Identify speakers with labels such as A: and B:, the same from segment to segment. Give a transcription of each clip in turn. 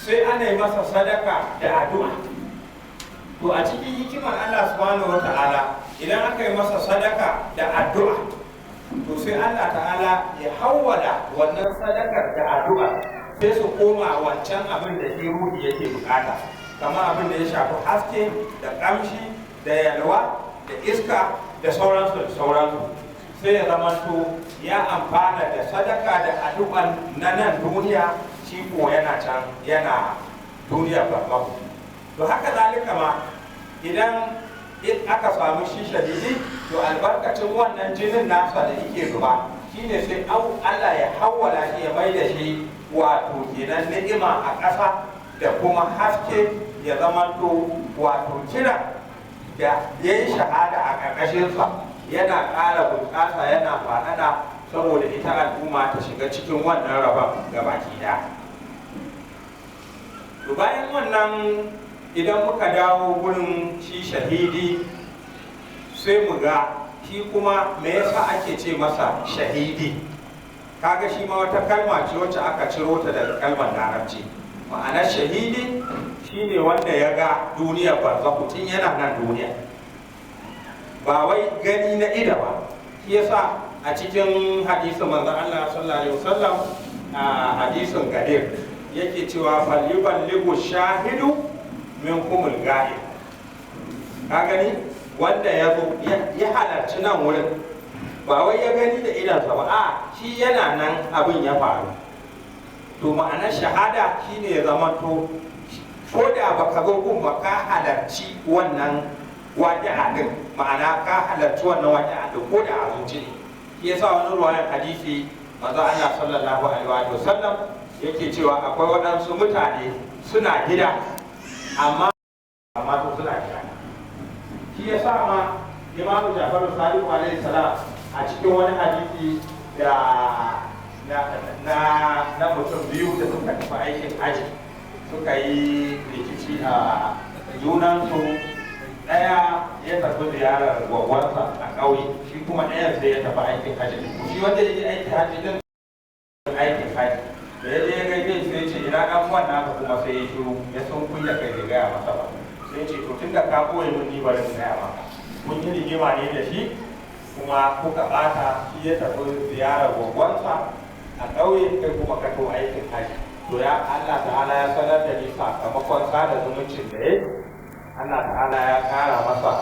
A: sai ana yi masa sadaka da addu'a. To a cikin hikimar Allah subhanahu wa ta'ala idan aka yi masa sadaka da addu'a to sai Allah ta'ala ya hawwala wannan sadakar da addu'a sai su koma wancan abin da shi ruhi yake bukata, kamar abin da ya shafi haske da kamshi da yalwa da iska da sauransu sai ya zamanto ya amfana da sadaka da addu'an na nan duniya, shi ko yana can yana duniya babban. To haka zalika ma idan aka samu shi shahidi to albarkacin wannan jinin nasa da yake zuba shine sai Allah ya hawwala shi ya mai da shi wato kenan ni'ima a ƙasa da kuma haske, ya zamanto wato kira da ya yi shahada a ƙarƙashinsa yana ƙara bunƙasa yana faɗaɗa saboda ita al'umma ta shiga cikin wannan rabon gabaki ɗaya. To bayan wannan idan muka dawo gurin shi shahidi sai mu ga shi kuma me yasa ake ce masa shahidi. Kaga shi ma wata kalma ce wacce aka ciro ta daga kalmar larabci. Ma'anar shahidi shine wanda ya ga duniyar barzahu tun yana nan duniya, ba wai gani na ida ba. Shi yasa a cikin hadisin manzon Allah sallallahu alaihi wasallam a hadisin Gadir yake cewa falyuballighu shahidu minkumul ghaib. Ka gani wanda ya zo ya halarci nan wurin ba wai ya gani da idansa ba, a shi yana nan abin ya faru. To ma'anar shahada shine ya zama to ko da baka zo gun ba ka halarci wannan waƙi'a din, ma'ana ka halarci wannan waƙi'a din ko da a zuci ne. Shi yasa wani ruwayan hadisi manzo Allah sallallahu alaihi wa sallam yake cewa akwai waɗansu mutane suna gida amma su suna gida. Shi yasa ma Imam Ja'far Sadiq alaihi salam a cikin wani hadisi da na mutum biyu da suka tafi aikin haji suka yi rikici a junansu, ɗaya ya tafi ziyarar gwagwarsa a ƙauye, shi kuma ɗayan sai ya tafi aikin haji. Shi wanda ya je aikin haji din aikin haji da ya je ya gaje sai ce ina ɗan uwan naka, kuma sai ya shiru ya sun kunya kai bai gaya masa ba. Sai ce to tunda ka koyi mun ni bari in gaya maka, mun yi rigima ne da shi kuma kuka ɓata, shi ya tafi ziyarar gwagwarsa a ƙauye kai kuma ka to aikin haji. To ya Allah ta'ala ya sanar da ni sakamakon sada zumuncin da ya, Allah ta'ala ya kara masa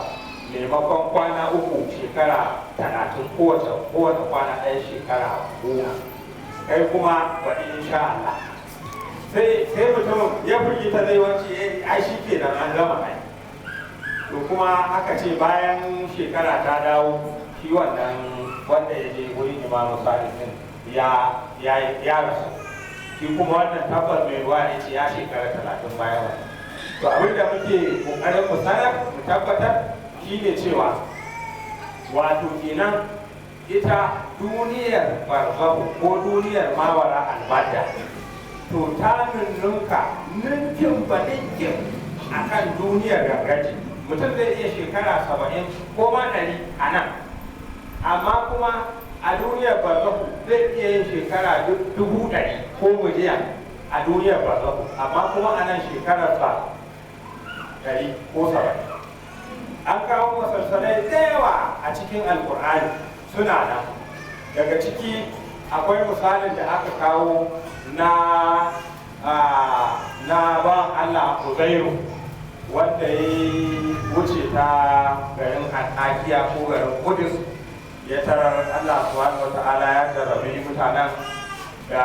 A: maimakon kwana 3 shekara 30, kowace kwana ɗaya shekara 10, kai kuma baɗi insha Allah. Sai mutum ya firgita zai wance ai shi ke nan an gama ai. To kuma aka ce bayan shekara ta dawo shi wannan wanda ya je wurin Imamu Sadiq din ya rasu. Shi kuma wannan tabbas mai ruwa ne ce ya shekara 30 bayan wani. To abin da muke kokarin mu sanar mu tabbatar shine cewa wato kenan ita duniyar barzahu ko duniyar mawara almadda to ta nunnunka ninkin ba ninkin akan duniyar gangaji. Mutum zai iya shekara 70 ko ma 100 a nan, amma kuma a duniyar barzahu zai iya yin shekara 100,000 ko miliyan a duniyar barzahu, amma kuma a nan shekararsa 100 ko 70. An kawo masalsalai da yawa a cikin alkur'ani suna nan. Daga ciki akwai misalin da aka kawo na ban Allah Uzairu wanda ya wuce ta garin Antakiya ko garin Kudus, ya tarar Allah subhanahu wa ta'ala ya jarrabe mutanen